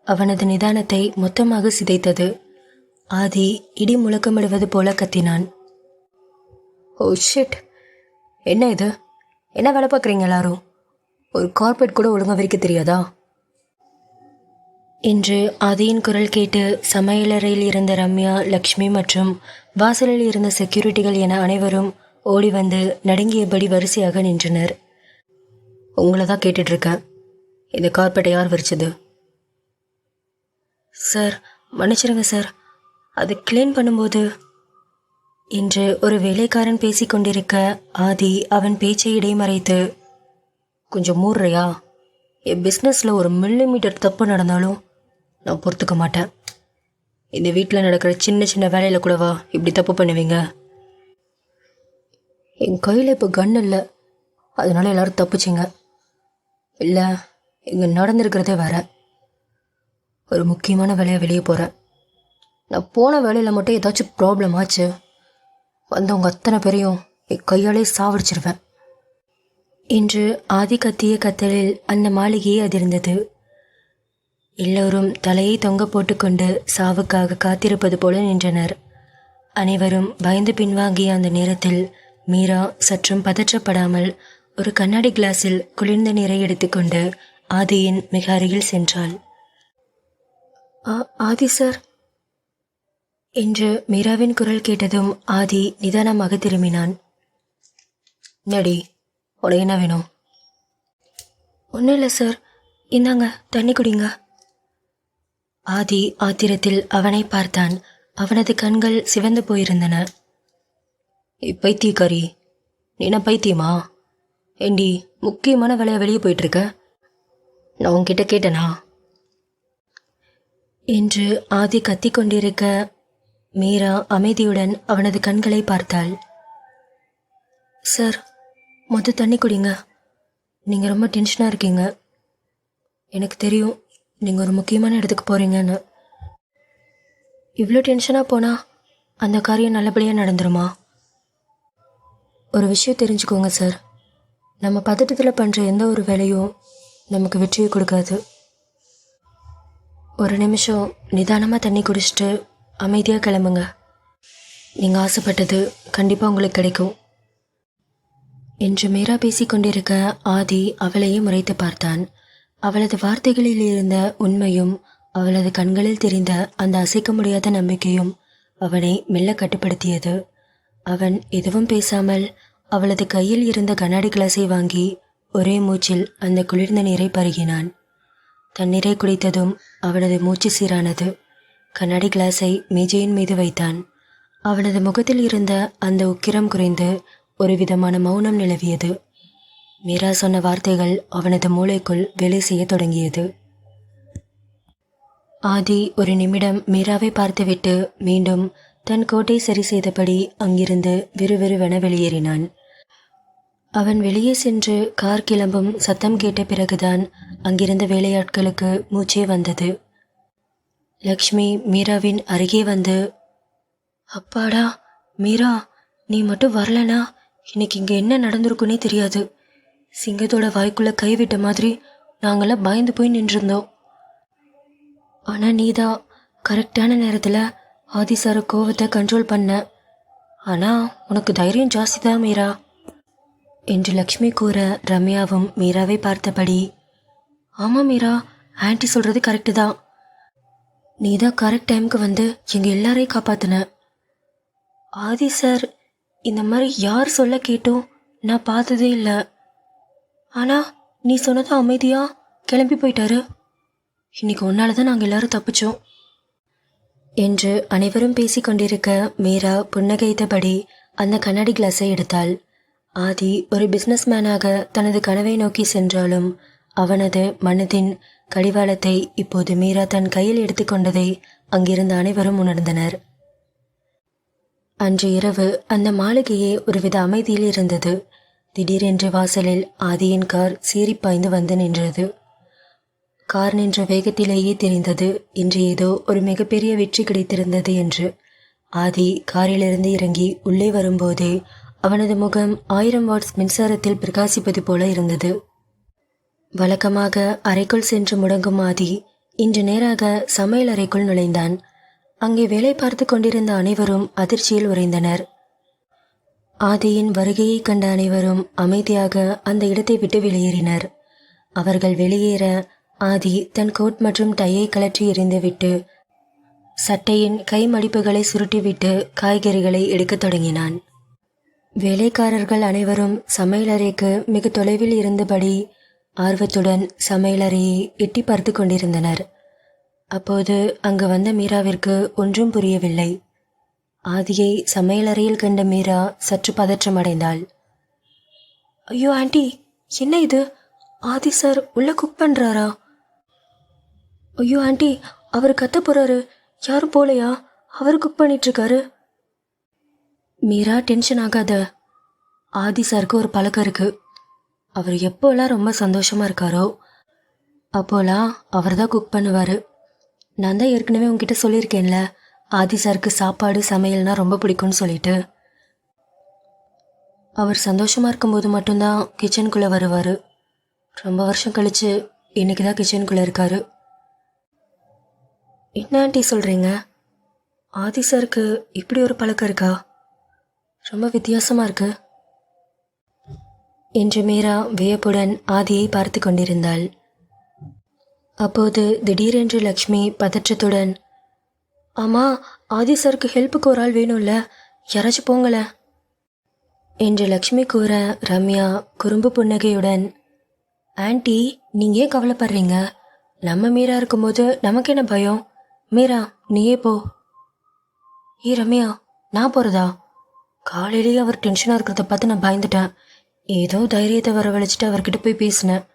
அவனது நிதானத்தை மொத்தமாக சிதைத்தது. ஆதி இடி முழக்கமிடுவது போல கத்தினான். ஓ ஷிட், என்ன இது, என்ன வேலை பார்க்குறீங்க எல்லாரும்? ஒரு கார்பெட் கூட ஒழுங்காக விரிக்க தெரியாதா என்று ஆதியின் குரல் கேட்டு சமையலறையில் இருந்த ரம்யா, லக்ஷ்மி மற்றும் வாசலில் இருந்த செக்யூரிட்டிகள் என அனைவரும் ஓடி வந்து நடுங்கியபடி வரிசையாக நின்றனர். உங்களை தான் கேட்டுட்ருக்கேன். இந்த கார்பெட்டை யார் விரிச்சது? சார், மன்னிச்சிருங்க சார், அது க்ளீன் பண்ணும்போது என்று ஒரு வேலைக்காரன் பேசிக்கொண்டிருக்க ஆதி அவன் பேச்சை இடைமறைத்து, கொஞ்சம் மூடுறியா? என் பிஸ்னஸில் ஒரு மில்லிமீட்டர் தப்பு நடந்தாலும் நான் பொறுத்துக்க மாட்டேன். இந்த வீட்டில் நடக்கிற சின்ன சின்ன வேலையில் கூடவா இப்படி தப்பு பண்ணுவீங்க? என் கையில் இப்போ கன் இல்லை, அதனால எல்லோரும் தப்புச்சிங்க. இல்லை, இங்கே நடந்திருக்கிறதே வேற. ஒரு முக்கியமான வேலையாக வெளியே போகிறேன். நான் போன வேலையில் மட்டும் ஏதாச்சும் ப்ராப்ளம் ஆச்சு, வந்தவங்க அத்தனை பேரையும் என் கையாலே சாவடிச்சிருவேன் என்று ஆதி கத்திய கத்தலில் அந்த மாளிகையே அதிர்ந்தது. எல்லோரும் தலையை தொங்க போட்டுக்கொண்டு சாவுக்காக காத்திருப்பது போல நின்றனர். அனைவரும் பயந்து பின்வாங்கிய அந்த நேரத்தில் மீரா சற்றும் பதற்றப்படாமல் ஒரு கண்ணாடி கிளாஸில் குளிர்ந்த நீரை எடுத்துக்கொண்டு ஆதியின் மிக அருகில் சென்றாள். ஆதி சார் என்று மீராவின் குரல் கேட்டதும் ஆதி நிதானமாக திரும்பினான். நடி, உனக்கு என்ன வேணும்? ஒன்றும் இல்லை சார், இந்தாங்க தண்ணி குடிங்க. ஆதி ஆத்திரத்தில் அவனை பார்த்தான். அவனது கண்கள் சிவந்து போயிருந்தன. பைத்தியக்காரி, நீ என்ன பைத்தியமா? ஏண்டி, முக்கியமான வேலையை வெளியே போயிட்டுருக்க? நான் உன்கிட்ட கேட்டனா என்று ஆதி கத்திக்கொண்டிருக்க மீரா அமைதியுடன் அவனது கண்களை பார்த்தாள். சார், தண்ணி குடிங்க. நீங்கள் ரொம்ப டென்ஷனாக இருக்கீங்க. எனக்கு தெரியும் நீங்கள் ஒரு முக்கியமான இடத்துக்கு போகிறீங்கன்னு. இவ்வளோ டென்ஷனாக போனால் அந்த காரியம் நல்லபடியாக நடந்துருமா? ஒரு விஷயம் தெரிஞ்சுக்கோங்க சார், நம்ம பதட்டத்தில் பண்ணுற எந்த ஒரு வேலையும் நமக்கு வெற்றியை கொடுக்காது. ஒரு நிமிஷம் நிதானமாக தண்ணி குடிச்சிட்டு அமைதியாக கிளம்புங்க. நீங்கள் ஆசைப்பட்டது கண்டிப்பாக உங்களுக்கு கிடைக்கும் என்று மீரா பேசிக்கொண்டிருக்க ஆதி அவளையே முறைத்து பார்த்தான். அவளது வார்த்தைகளில் இருந்த உண்மையும் அவளது கண்களில் தெரிந்த அந்த அசைக்க முடியாத நம்பிக்கையும் அவனை மெல்ல கட்டுப்படுத்தியது. அவன் எதுவும் பேசாமல் அவளது கையில் இருந்த கண்ணாடி கிளாஸை வாங்கி ஒரே மூச்சில் அந்த குளிர்ந்த நீரை பருகினான். தண்ணீரை குடித்ததும் அவனது மூச்சு சீரானது. கண்ணாடி கிளாஸை மேஜையின் மீது வைத்தான். அவனது முகத்தில் இருந்த அந்த உக்கிரம் குறைந்து ஒரு விதமான மௌனம் நிலவியது. மீரா சொன்ன வார்த்தைகள் அவனது மூளைக்குள் வேலை செய்ய தொடங்கியது. ஆதி ஒரு நிமிடம் மீராவை பார்த்துவிட்டு மீண்டும் தன் கோட்டை சரி செய்தபடி அங்கிருந்து விறுவிறுவென வெளியேறினான். அவன் வெளியே சென்று கார் கிளம்பும் சத்தம் கேட்ட பிறகுதான் அங்கிருந்த வேலையாட்களுக்கு மூச்சே வந்தது. லக்ஷ்மி மீராவின் அருகே வந்து, அப்பாடா மீரா, நீ மட்டும் வரலனா இன்னைக்கு இங்கே என்ன நடந்திருக்குன்னே தெரியாது. சிங்கத்தோட வாய்க்குள்ளே கைவிட்ட மாதிரி நாங்களாம் பயந்து போய் நின்றுருந்தோம். ஆனால் நீதான் கரெக்டான நேரத்தில் ஆதி சார கோவத்தை கண்ட்ரோல் பண்ண. ஆனால் உனக்கு தைரியம் ஜாஸ்தி தான் மீரா என்று லக்ஷ்மி கூற ரம்யாவும் மீராவை பார்த்தபடி, ஆமாம் மீரா, ஆன்ட்டி சொல்கிறது கரெக்டு தான். நீ தான் கரெக்ட் டைமுக்கு வந்து எங்கள் எல்லாரையும் காப்பாத்தின. ஆதி சார் இந்த மாதிரி யார் சொல்ல கேட்டும் நான் பார்த்ததே இல்லை. ஆனால் நீ சொன்னதும் அமைதியாக கிளம்பி போயிட்டாரு. இன்னைக்கு உன்னால தான் நாங்கள் எல்லாரும் தப்பிச்சோம் என்று அனைவரும் பேசிக்கொண்டிருக்க மீரா புன்னகைத்தபடி அந்த கண்ணாடி கிளாஸை எடுத்தாள். ஆதி ஒரு பிஸ்னஸ் மேனாக தனது கனவை நோக்கி சென்றாலும் அவனது மனதின் கடிவாளத்தை இப்போது மீரா தன் கையில் எடுத்துக்கொண்டதை அங்கிருந்த அனைவரும் உணர்ந்தனர். அன்று இரவு அந்த மாளிகையே ஒருவித அமைதியில் இருந்தது. திடீரென்று வாசலில் ஆதியின் கார் சீறிப்பாய்ந்து வந்து நின்றது. கார் நின்ற வேகத்திலேயே தெரிந்தது இன்று ஏதோ ஒரு மிகப்பெரிய வெற்றி கிடைத்திருந்தது என்று. ஆதி காரிலிருந்து இறங்கி உள்ளே வரும்போதே அவனது முகம் 1000 வாட்ஸ் மின்சாரத்தில் பிரகாசிப்பது போல இருந்தது. வழக்கமாக அறைக்குள் சென்று முடங்கும் ஆதி இன்று நேராக சமையல் அறைக்குள் நுழைந்தான். அங்கே வேலை பார்த்து கொண்டிருந்த அனைவரும் அதிர்ச்சியில் உறைந்தனர். ஆதியின் வருகையை கண்ட அனைவரும் அமைதியாக அந்த இடத்தை விட்டு வெளியேறினர். அவர்கள் வெளியேற ஆதி தன் கோட் மற்றும் டையை கழற்றி எறிந்துவிட்டு சட்டையின் கை மடிப்புகளை சுருட்டிவிட்டு காய்கறிகளை எடுக்கத் தொடங்கினான். வேலைக்காரர்கள் அனைவரும் சமையலறைக்கு மிக தொலைவில் இருந்தபடி ஆர்வத்துடன் சமையலறையை எட்டி பார்த்து கொண்டிருந்தனர். அப்போது அங்கு வந்த மீராவிற்கு ஒன்றும் புரியவில்லை. ஆதியை சமையலறையில் கண்ட மீரா சற்று பதற்றமடைந்தாள். ஐயோ ஆண்டி, என்ன இது? ஆதி சார் உள்ள குக் பண்ணுறாரா? ஐயோ ஆண்டி, அவர் கத்த போறாரு. யாரும் போலையா? Hour cook பண்ணிட்டுருக்காரு. மீரா, டென்ஷன் ஆகாத. ஆதி சாருக்கு ஒரு பழக்கம் இருக்கு. அவர் எப்போலாம் ரொம்ப சந்தோஷமாக இருக்காரோ அப்போலாம் அவர் தான் குக் பண்ணுவார். நான் தான் ஏற்கனவே உங்ககிட்ட சொல்லியிருக்கேன்ல, ஆதி சாருக்கு சாப்பாடு சமையல்னால் ரொம்ப பிடிக்கும்னு சொல்லிட்டு. அவர் சந்தோஷமாக இருக்கும்போது மட்டும்தான் கிச்சனுக்குள்ளே வருவார். ரொம்ப வருஷம் கழித்து இன்றைக்கி தான் கிச்சனுக்குள்ளே இருக்கார். என்ன ஆண்டி சொல்கிறீங்க? ஆதி சாருக்கு இப்படி ஒரு பழக்கம் இருக்கா? ரொம்ப வித்தியாசமாக இருக்கு என்று மீரா வியப்புடன் ஆதியை பார்த்து கொண்டிருந்தாள். அப்போது திடீரென்று லக்ஷ்மி பதற்றத்துடன், ஆமாம், ஆதி சாருக்கு ஹெல்ப்புக்கு ஒரு ஆள் வேணும்ல, யாராச்சும் போங்கள என்று லக்ஷ்மி கூற, ரம்யா குறும்பு புன்னகையுடன், ஆண்டி நீங்கள் ஏன் கவலைப்படுறீங்க? நம்ம மீரா இருக்கும்போது நமக்கு என்ன பயம்? மீரா, நீயே போ. ரம்யா, நான் போகிறதா? காலையிலேயே அவர் டென்ஷனாக இருக்கிறத பார்த்து நான் பயந்துட்டேன். ஏதோ தைரியத்தை வரவழைச்சிட்டு அவர்கிட்ட போய் பேசினேன்.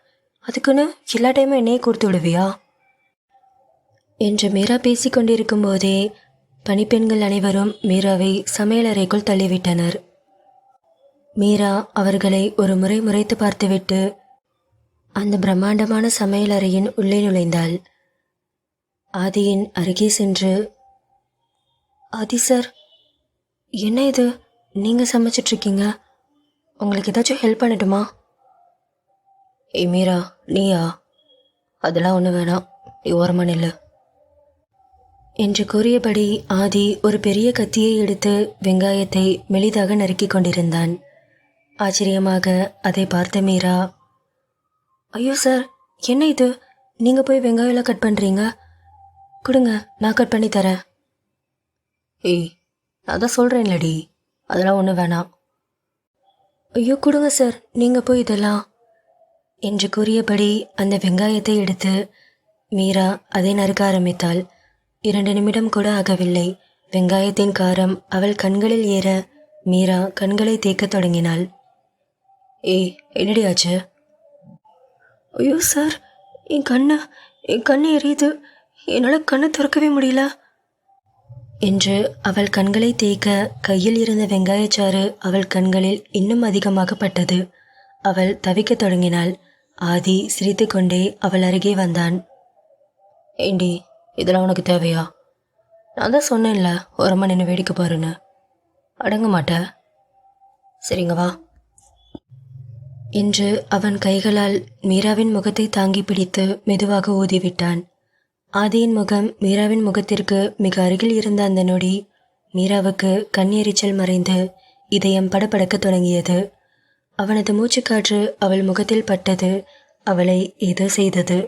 அதுக்குன்னு எல்லா டைமும் என்னையே கொடுத்து விடுவியா என்று மீரா பேசிக்கொண்டிருக்கும் போதே பணிப்பெண்கள் அனைவரும் மீராவை சமையலறைக்குள் தள்ளிவிட்டனர். மீரா அவர்களை ஒரு முறை முறைத்து பார்த்துவிட்டு அந்த பிரம்மாண்டமான சமையலறையின் உள்ளே நுழைந்தாள். ஆதியின் அருகே சென்று, ஆதி சார், என்ன இது? நீங்கள் சமைச்சிட்ருக்கீங்க, உங்களுக்கு ஏதாச்சும் ஹெல்ப் பண்ணட்டுமா? மீரா, நீயா? அதெல்லாம் ஒன்றும் வேணாம், நீ ஓரமாக நில்லு என்று கூறியபடி ஆதி ஒரு பெரிய கத்தியை எடுத்து வெங்காயத்தை மெலிதாக நறுக்கி கொண்டிருந்தான். ஆச்சரியமாக அதை பார்த்த மீரா, ஐயோ சார், என்ன இது? நீங்கள் போய் வெங்காயம்லாம் கட் பண்ணுறீங்க? கொடுங்க, நான் கட் பண்ணி தரேன். நான் தான் சொல்கிறேன்லடி, அதெல்லாம் ஒன்றும் வேணாம். ஐயோ கொடுங்க சார், நீங்கள் போய் இதெல்லாம் என்று கூறியபடி அந்த வெங்காயத்தை எடுத்து மீரா அதை நறுக்க ஆரம்பித்தாள். 2 நிமிடம் கூட ஆகவில்லை. வெங்காயத்தின் காரம் அவள் கண்களில் ஏற மீரா கண்களை தேய்க்கத் தொடங்கினாள். என்னடி ஆச்சு? ஐயோ சார், என் கண்ணு எரியுது, என்னால் கண்ணை திறக்கவே முடியல என்று அவள் கண்களை தேய்க்க கையில் இருந்த வெங்காயச்சாறு அவள் கண்களில் இன்னும் அதிகமாக பட்டது. அவள் தவிக்கத் தொடங்கினாள். ஆதி சிரித்து கொண்டே அவள் அருகே வந்தான். ஏண்டி, இதெல்லாம் உனக்கு தேவையா? நான் தான் சொன்னேன்ல, ஓரமாக நின்று வேடிக்கை பாருன்னு. அடங்க மாட்ட? சரிங்க வா என்று அவன் கைகளால் மீராவின் முகத்தை தாங்கி பிடித்து மெதுவாக ஊதிவிட்டான். ஆதியின் முகம் மீராவின் முகத்திற்கு மிக அருகில் இருந்த அந்த நொடி மீராவுக்கு கண்ணெரிச்சல் மறைந்து இதயம் படபடக்கத் தொடங்கியது. அவனது மூச்சுக்காற்று அவள் முகத்தில் பட்டது. அவளை ஏதோ செய்தது.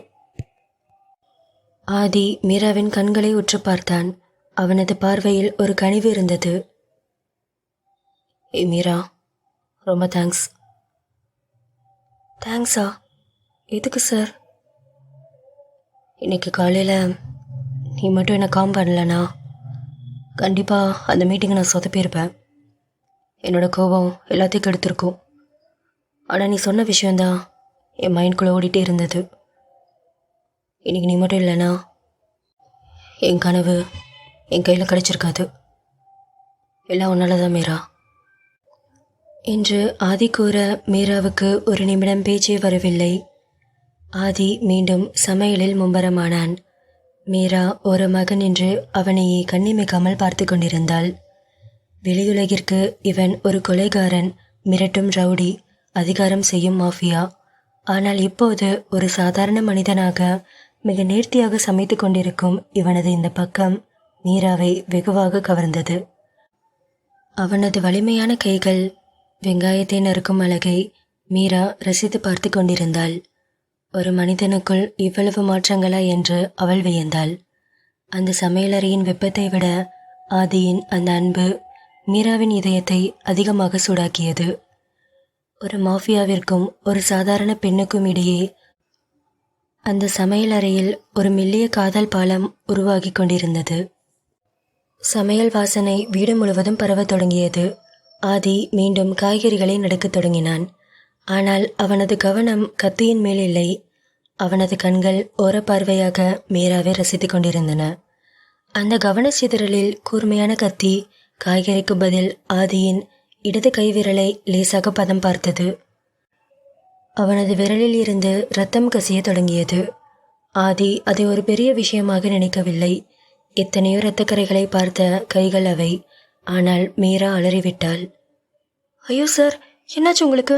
ஆதி மீராவின் கண்களை உற்று பார்த்தான். அவனது பார்வையில் ஒரு கனிவு இருந்தது. மீரா, ரொம்ப தேங்க்ஸ். தேங்க்ஸா? எதுக்கு சார்? இன்னைக்கு காலையில் நீ மட்டும் என்னை காம் பண்ணலனா கண்டிப்பாக அந்த மீட்டிங்கை நான் சொதப்பியிருப்பேன். என்னோடய கோபம் எல்லாத்தையும் கெடுத்திருக்கும். ஆனால் நீ சொன்ன விஷயந்தான் என் மைண்ட்குள்ளே ஓடிட்டே இருந்தது. இன்றைக்கி நீ மட்டும் இல்லைனா என் கனவு என் கையில் கிடச்சிருக்காது. எல்லாம் உன்னால தான் மீரா என்று ஆதி கூற மீராவுக்கு ஒரு நிமிடம் பேச்சே வரவில்லை. ஆதி மீண்டும் சமையலில் மும்பரமானான். மீரா ஓரமாக நின்று அவனையே கண்ணிமைக்காமல் பார்த்து கொண்டிருந்தாள். வெளியுலகிற்கு இவன் ஒரு கொலைகாரன், மிரட்டும் ரவுடி, அதிகாரம் செய்யும் மாஃபியா. ஆனால் இப்போது ஒரு சாதாரண மனிதனாக மிக நேர்த்தியாக சமைத்து கொண்டிருக்கும் இவனது இந்த பக்கம் மீராவை வெகுவாக கவர்ந்தது. அவனது வலிமையான கைகள், வெங்காயத்தை நறுக்கும் அழகை மீரா ரசித்து பார்த்து கொண்டிருந்தாள். ஒரு மனிதனுக்குள் இவ்வளவு மாற்றங்களா என்று அவள் வியந்தாள். அந்த சமையலறையின் வெப்பத்தை விட ஆதியின் அந்த அன்பு மீராவின் இதயத்தை அதிகமாக சூடாக்கியது. ஒரு மாஃபியாவிற்கும் ஒரு சாதாரண பெண்ணுக்கும் இடையே அந்த சமையல் அறையில் ஒரு மெல்லிய காதல் பாலம் உருவாகி கொண்டிருந்தது. சமையல் வாசனை வீடு முழுவதும் பரவத் தொடங்கியது. ஆதி மீண்டும் காய்கறிகளை நடுக்கத் தொடங்கினான். ஆனால் அவனது கவனம் கத்தியின் மேல் இல்லை. அவனது கண்கள் ஓரப்பார்வையாக மீராவை ரசித்துக் கொண்டிருந்தன. அந்த கவனச்சிதறலில் கூர்மையான கத்தி காய்கறிக்கு பதில் ஆதியின் இடது கைவிரலை லேசாக பதம் பார்த்தது. அவனது விரலில் இருந்து இரத்தம் கசிய தொடங்கியது. ஆதி அதை ஒரு பெரிய விஷயமாக நினைக்கவில்லை. எத்தனையோ இரத்தக்கரைகளை பார்த்த கைகள் அவை. ஆனால் மீரா அலறிவிட்டாள். ஐயோ சார், என்னாச்சு உங்களுக்கு?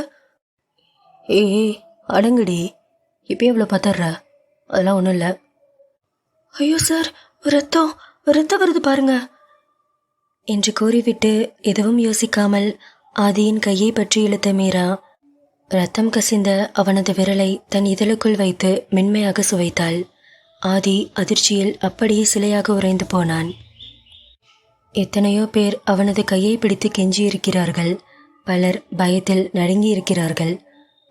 ஏய் அடங்குடி, இப்போ எவ்வளோ பத்தர்ற? அதெல்லாம் ஒன்றும் இல்லை. ஐயோ சார், ரத்தம் ரத்தம் வருது பாருங்க என்று கூறிவிட்டு எதுவும் யோசிக்காமல் ஆதியின் கையை பற்றி இழுத்த மீரா ரத்தம் கசிந்த அவனது விரலை தன் இதழுக்குள் வைத்து மென்மையாக சுவைத்தாள். ஆதி அதிர்ச்சியில் அப்படியே சிலையாக உறைந்து போனான். எத்தனையோ பேர் அவனது கையை பிடித்து கெஞ்சியிருக்கிறார்கள். பலர் பயத்தில் நடுங்கியிருக்கிறார்கள்.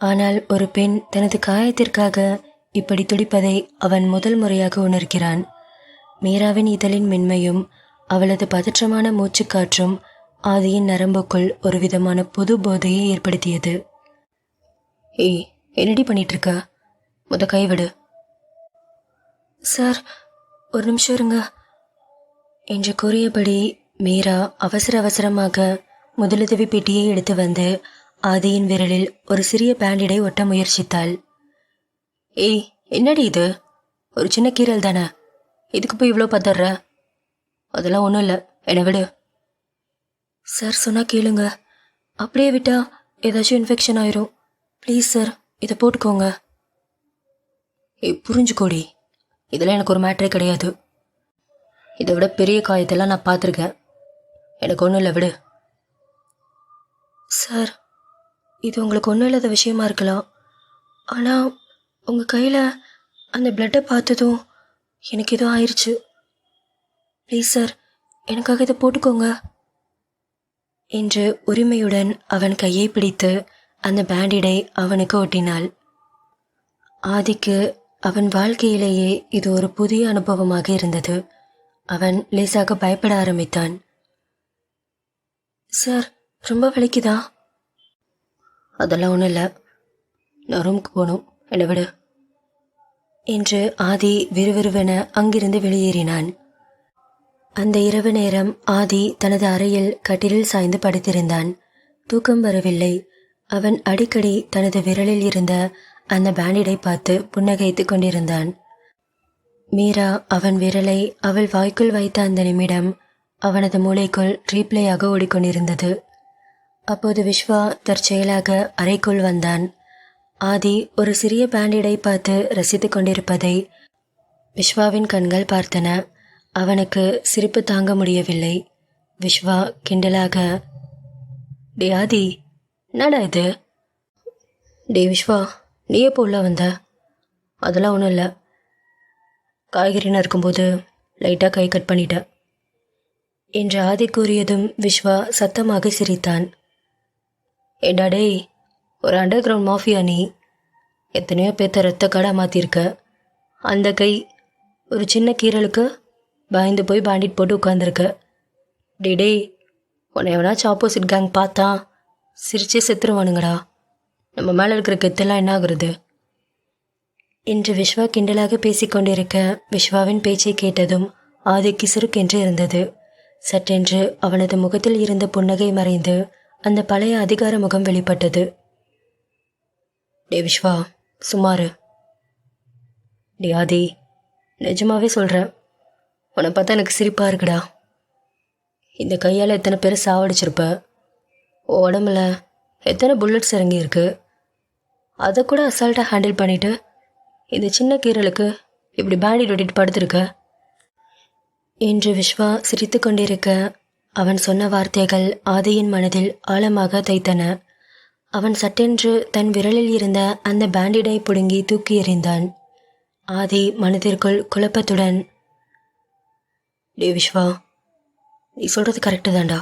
ஆனால் ஒரு பெண் தனது காயத்திற்காக இப்படி துடிப்பதை அவன் முதல் முறையாக உணர்கிறான். மீராவின் இதழின் மென்மையும் அவளது பதற்றமான மூச்சுக்காற்றும் ஆதியின் நரம்புக்குள் ஒரு விதமான புது போதையை ஏற்படுத்தியது. ஏய், என்னடி பண்ணிட்டு இருக்க? கைவிடு. சார், ஒரு நிமிஷம் இருங்க என்று கூறியபடி மீரா அவசர அவசரமாக முதலுதவி பெட்டியை எடுத்து வந்து ஆதியின் விரலில் ஒரு சிறிய பேண்டிடை ஒட்ட முயற்சித்தாள். ஏய், என்னடி இது? ஒரு சின்ன கீரல் தானே, இதுக்கு போய் இவ்வளோ பத்தர்ற? அதெல்லாம் ஒன்றும் இல்லை, என்னை விடு. சார் சொன்னா கேளுங்க, அப்படியே விட்டா ஏதாச்சும் இன்ஃபெக்ஷன் ஆயிரும். ப்ளீஸ் சார், இதை போட்டுக்கோங்க. ஏய் புரிஞ்சுக்கோடி, இதெல்லாம் எனக்கு ஒரு மேட்ரே கிடையாது. இதை விட பெரிய காயத்தெல்லாம் நான் பார்த்துருக்கேன். எனக்கு ஒன்றும் இல்லை, விடு. சார், இது உங்களுக்கு ஒன்றும் இல்லாத விஷயமா இருக்கலாம். ஆனால் உங்கள் கையில் அந்த பிளட்டை பார்த்ததும் எனக்கு எதுவும் ஆயிடுச்சு. ப்ளீஸ் சார், எனக்காக இதை போட்டுக்கோங்க என்று உரிமையுடன் அவன் கையை பிடித்து அந்த பேண்டிடை அவனுக்கு ஒட்டினாள். ஆதிக்கு அவன் வாழ்க்கையிலேயே இது ஒரு புதிய அனுபவமாக இருந்தது. அவன் லேசாக பயப்பட ஆரம்பித்தான். சார், ரொம்ப வலிக்குதா? அதெல்லாம் ஒன்றும் இல்லை, நான் ரூமுக்கு போகணும், என்னை விடு என்று ஆதி விறுவிறுவென அங்கிருந்து வெளியேறினான். அந்த இரவு நேரம் ஆதி தனது அறையில் கட்டிலில் சாய்ந்து படுத்திருந்தான். தூக்கம் வரவில்லை. அவன் அடிக்கடி தனது விரலில் இருந்த அந்த பேண்டிடை பார்த்து புன்னகைத்து கொண்டிருந்தான். மீரா அவன் விரலை அவள் வாய்க்குள் வைத்த அந்த நிமிடம் அவனது மூளைக்குள் ரீப்ளேயாக ஓடிக்கொண்டிருந்தது. அப்போது விஸ்வா தற்செயலாக அறைக்குள் வந்தான். ஆதி ஒரு சிறிய பேண்டிடை பார்த்து ரசித்து கொண்டிருப்பதை விஸ்வாவின் கண்கள் பார்த்தன. அவனுக்கு சிரிப்பு தாங்க முடியவில்லை. விஸ்வா கிண்டலாக, டே ஆதி, என்னடா இது? டே விஸ்வா, நீ எப்போ உள்ள வந்த? அதெல்லாம் ஒன்றும் இல்லை, காய்கறின்னு இருக்கும்போது லைட்டாக கை கட் பண்ணிட்ட என்று ஆதி கூறியதும் விஸ்வா சத்தமாக சிரித்தான். ஏண்டா டேய், ஒரு அண்டர் கிரவுண்ட் மாஃபியா நீ. எத்தனையோ பேத்த ரத்த கடை மாற்றிருக்க. அந்த கை ஒரு சின்ன கீரலுக்கு பயந்து போய் பேண்டிட் போட்டு உட்காந்துருக்க. டே, உன்னை எவனாச்சும் ஆப்போசிட் கேங் பார்த்தா சிரிச்சே செத்துருவானுங்கடா. நம்ம மேலே இருக்கிற கெத்தெல்லாம் என்ன ஆகுறது என்று விஸ்வா கிண்டலாக பேசிக்கொண்டிருக்க விஸ்வாவின் பேச்சை கேட்டதும் ஆதிக்கு சுருக்கென்று இருந்தது. சட்டென்று அவனது முகத்தில் இருந்த புன்னகை மறைந்து அந்த பழைய அதிகார முகம் வெளிப்பட்டது. டே விஸ்வா, சுமாரு. டே ஆதி, நிஜமாவே சொல்கிறேன், உன்னை பார்த்தா எனக்கு சிரிப்பாக இருக்குடா. இந்த கையால் எத்தனை பேர் சாவடிச்சிருப்ப. உடம்புல எத்தனை புல்லட்ஸ் இறங்கியிருக்கு. அதை கூட அசால்ட்டாக ஹேண்டில் பண்ணிவிட்டு இந்த சின்ன கீரலுக்கு இப்படி பேண்டிட் வெட்டிட்டு படுத்திருக்க என்று விஸ்வா சிரித்து கொண்டிருக்க அவன் சொன்ன வார்த்தைகள் ஆதியின் மனதில் ஆழமாக தைத்தன. அவன் சட்டென்று தன் விரலில் இருந்த அந்த பேண்டிடை பிடுங்கி தூக்கி எறிந்தான். ஆதி மனதிற்குள் குழப்பத்துடன், டே விஸ்வா, நீ சொல்கிறது கரெக்டு தான்டா.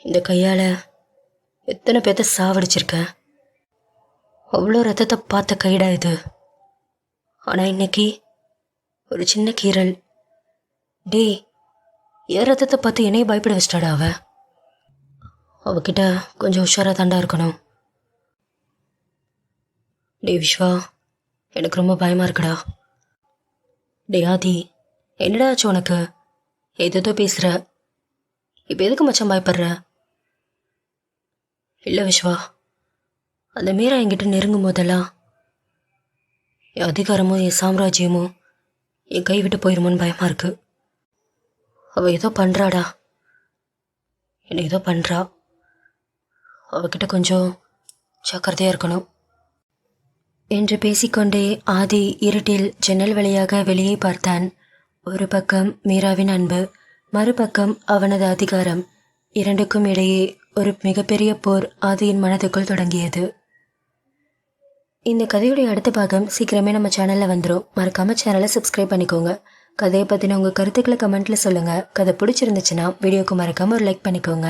இந்த கையால் எத்தனை பேர்த்த சாவடிச்சிருக்கேன். அவ்வளோ ரத்தத்தை பார்த்த கைடா இது. ஆனால் இன்னைக்கு ஒரு சின்ன கீறல். டேய், என் ரத்தத்தை பார்த்து என்னைய பயப்பட வச்சிட்டாடா அவகிட்ட கொஞ்சம் உஷாராக தாண்டா இருக்கணும். டேய் விஸ்வா, எனக்கு ரொம்ப பயமாக இருக்குடா. டேய் ஆதி, என்னடா ஆச்சு உனக்கு? ஏதோ பேசுகிற. இப்போ எதுக்கு மச்சான் பயப்படுற? இல்லை விஸ்வா, அந்த மீரா என்கிட்ட நெருங்கும் போதெல்லாம் என் அதிகாரமும் என் சாம்ராஜ்யமும் என் கை விட்டு போயிருமோன்னு பயமாக இருக்கு. அவள் ஏதோ பண்ணுறாடா, என்னை ஏதோ பண்ணுறா. அவகிட்ட கொஞ்சம் ஜாக்கிரதையாக இருக்கணும் என்று பேசிக்கொண்டே ஆதி இருட்டில் ஜன்னல் வழியாக வெளியே பார்த்தான். ஒரு பக்கம் மீராவின் அன்பு, மறுபக்கம் அவனது அதிகாரம். இரண்டுக்கும் இடையே ஒரு மிகப்பெரிய போர் ஆதியின் மனதுக்குள் தொடங்கியது. இந்த கதையுடைய அடுத்த பாகம் சீக்கிரமே நம்ம சேனலில் வந்துடும். மறக்காம சேனலை சப்ஸ்கிரைப் பண்ணிக்கோங்க. கதையை பற்றின உங்கள் கருத்துக்களை கமெண்ட்டில் சொல்லுங்கள். கதை பிடிச்சிருந்துச்சுன்னா வீடியோக்கு மறக்காமல் ஒரு லைக் பண்ணிக்கோங்க.